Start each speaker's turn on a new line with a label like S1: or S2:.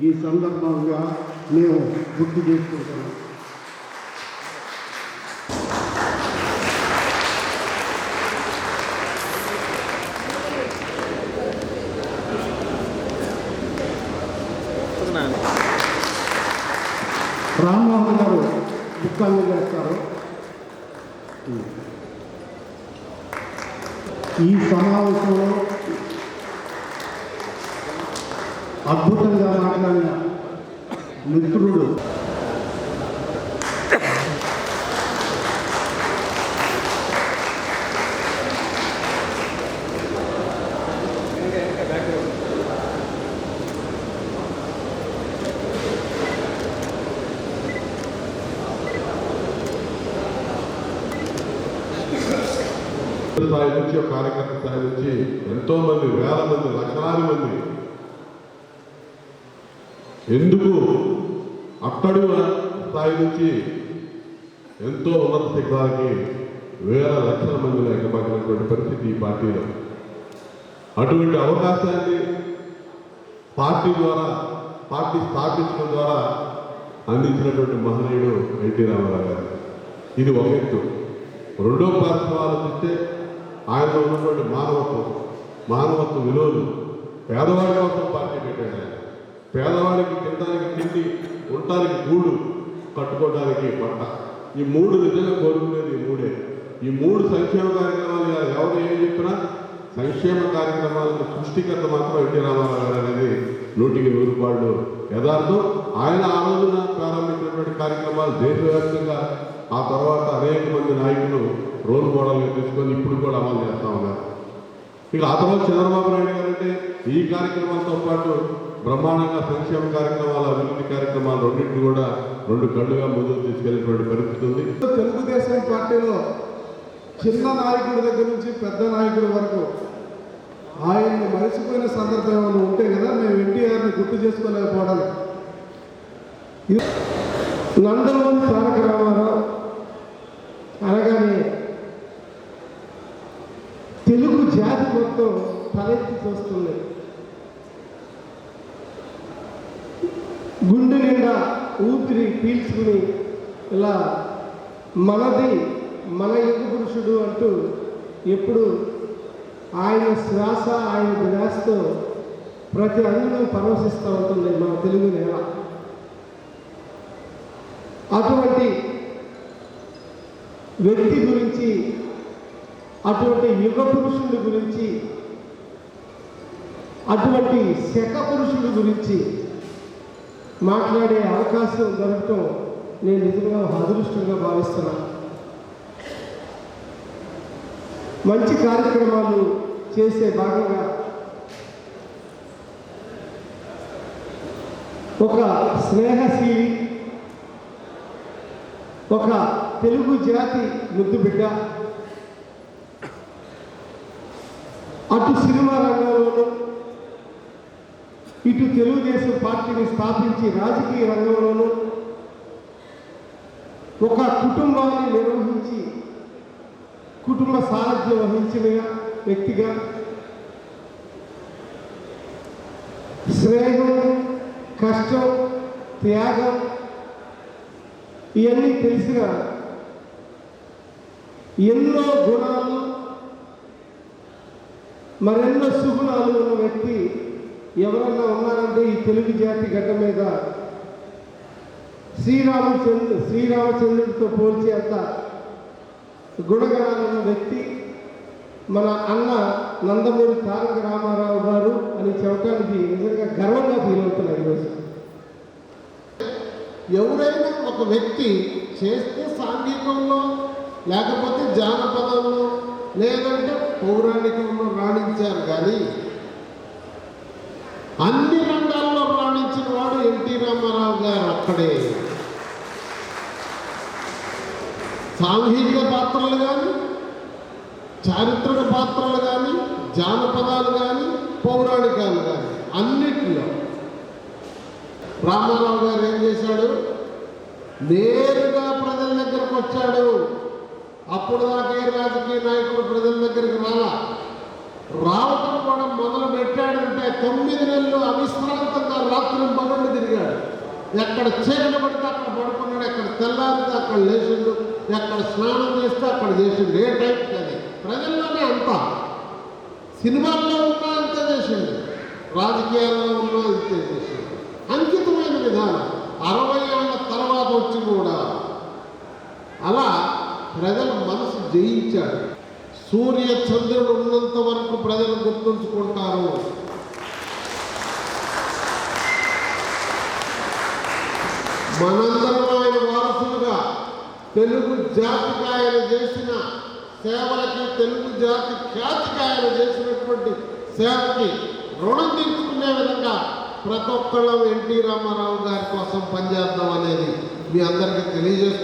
S1: ఈ సందర్భంగా మేము గుర్తు చేసుకుంటున్నాం. రామ్మోహన్ గారు బుక్కాన్ని చేస్తారు. ఈ సమావేశంలో అద్భుతంగా మాట్లాడిన మిత్రుడు
S2: స్థాయి నుంచి కార్యకర్త స్థాయి నుంచి ఎంతో మంది, వేల మంది, లక్షలాది మంది ఎందుకు అట్టడుగు స్థాయి నుంచి ఎంతో ఉన్నత శిఖరాలకి వేల లక్షల మందిలో ఎక్కబడినటువంటి పరిస్థితి ఈ పార్టీలో. అటువంటి అవకాశాన్ని పార్టీ ద్వారా, పార్టీ స్థాపించడం ద్వారా అందించినటువంటి మహనీయుడు ఎన్టీ రామారావు గారు. ఇది ఒక ఎత్తు. రెండో పార్టీ ఆలోచిస్తే ఆయనలో ఉన్నటువంటి మానవత్వ విలువలు, పేదవాడి కోసం పార్టీ పెట్టాడు ఆయన. పేదవాడికి తినడానికి తిండి, ఉండటానికి గూడు, కట్టుకోవడానికి పట్ట, ఈ మూడు నిజంగా కోరుకునేది ఈ మూడే. ఈ మూడు సంక్షేమ కార్యక్రమాలు ఎవరు ఏం చెప్పినా సంక్షేమ కార్యక్రమాలకు సృష్టికర్త మాత్రం ఎన్టీ రామారావు గారు అనేది 100కి 100 యథార్థం. ఆయన ఆ రోజున ప్రారంభించినటువంటి కార్యక్రమాలు దేశవ్యాప్తంగా ఆ తర్వాత అనేక మంది నాయకులు రోల్ మోడల్గా తీసుకొని ఇప్పుడు కూడా అమలు చేస్తూ ఉన్నారు. ఇక ఆ తర్వాత చంద్రబాబు నాయుడు గారు అంటే ఈ కార్యక్రమాలతో పాటు బ్రహ్మాండంగా సంక్షేమ కార్యక్రమాలు, అభివృద్ధి కార్యక్రమాలు రెండింటిని కూడా 2 కళ్ళుగా ముందుకు తీసుకెళ్ళినటువంటి పరిస్థితి ఉంది.
S1: తెలుగుదేశం పార్టీలో చిన్న నాయకుడి దగ్గర నుంచి పెద్ద నాయకుడి వరకు ఆయన్ని మరిచిపోయిన సందర్భం ఏమైనా ఉంటే కదా మేము ఎన్టీఆర్ని గుర్తు చేసుకోలేకపోవడం. నందమూరి తారక రామారావు అనగానే తెలుగు జాతి మొత్తం తలెత్తి చూస్తుంది. గుండె నిండా ఊపిరి పీల్చుకుని ఇలా మనది, మన యుగ పురుషుడు అంటూ ఎప్పుడు ఆయన శ్వాస, ఆయన ధ్యాసతో ప్రతి అంగం పరవశిస్తూ ఉంటుంది మన తెలుగు నేల. అటువంటి వ్యక్తి గురించి, అటువంటి యుగ పురుషుడి గురించి, అటువంటి శక పురుషుడి గురించి మాట్లాడే అవకాశం దొరకటం నేను నిజంగా అదృష్టంగా భావిస్తున్నాను. మంచి కార్యక్రమాలు చేసే భాగంగా ఒక స్నేహశీలి, ఒక తెలుగు జాతి ముద్దు బిడ్డ, అటు సినిమా రంగంలోనూ ఇటు తెలుగుదేశం పార్టీని స్థాపించి రాజకీయ రంగంలోనూ ఒక కుటుంబాన్ని నిర్వహించి కుటుంబ సారథ్యం వహించిన వ్యక్తిగా స్నేహం, కష్టం, త్యాగం ఇవన్నీ తెలిసిన ఎన్నో గుణాలు, మరెన్నో సుగుణాలు ఉన్న వ్యక్తి ఎవరన్నా ఉన్నారంటే ఈ తెలుగు జాతి గడ్డ మీద శ్రీరామచంద్రుడితో పోల్చే అంత గుణగణాలున్న వ్యక్తి మన అన్న నందమూరి తారక రామారావు గారు అని చెప్పడానికి నిజంగా గర్వంగా ఫీల్ అవుతున్నాయి ఈరోజు.
S3: ఎవరైనా ఒక వ్యక్తి చేస్తే సాంఘికంలో, లేకపోతే జానపదంలో, లేదంటే పౌరాణికంలో రాణించారు, కానీ అన్ని రంగాల్లో రాణించిన వాడు ఎన్టీ రామారావు గారు అక్కడే. సాంఘిక పాత్రలు కానీ, చారిత్రక పాత్రలు కానీ, జానపదాలు కానీ, పౌరాణికాలు కానీ అన్నిటిలో రామారావు గారు ఏం చేశాడు? నేరుగా ప్రజల దగ్గరకు వచ్చాడు. అప్పుడు దాకా రాజకీయ నాయకుడు ప్రజల దగ్గరికి రావటం కూడా మొదలు పెట్టాడంటే 9 నెలలు అవిశ్రాంతంగా రాత్రి పగలు తిరిగాడు. ఎక్కడ చీకటి పడితే అక్కడ పడుకున్నాడు, ఎక్కడ తెల్లారితే అక్కడ లేచిండు, ఎక్కడ స్నానం చేస్తే అక్కడ చేసిండు. ఏ టైప్ అది ప్రజల్లోనే అంతా. సినిమాల్లో ఉన్నా అంతే చేసిండు, రాజకీయాల్లో ఉన్నా అంతే చేసిండు. అంకితమైన విధానం 60 ఏళ్ళ తర్వాత వచ్చి కూడా అలా ప్రజల మనసు జయించాడు. సూర్య చంద్రుడు ఉన్నంత వరకు ప్రజలు గుర్తుంచుకుంటారు. మనందరం ఆయన వారసులుగా తెలుగు జాతికి ఆయన చేసిన సేవలకి, తెలుగు జాతి ఖ్యాతికి ఆయన చేసినటువంటి సేవకి రుణం తీర్చుకునే విధంగా ప్రతి ఒక్కళ్ళం ఎన్టీ రామారావు గారి కోసం పనిచేద్దాం అనేది మీ అందరికీ తెలియజేస్తూ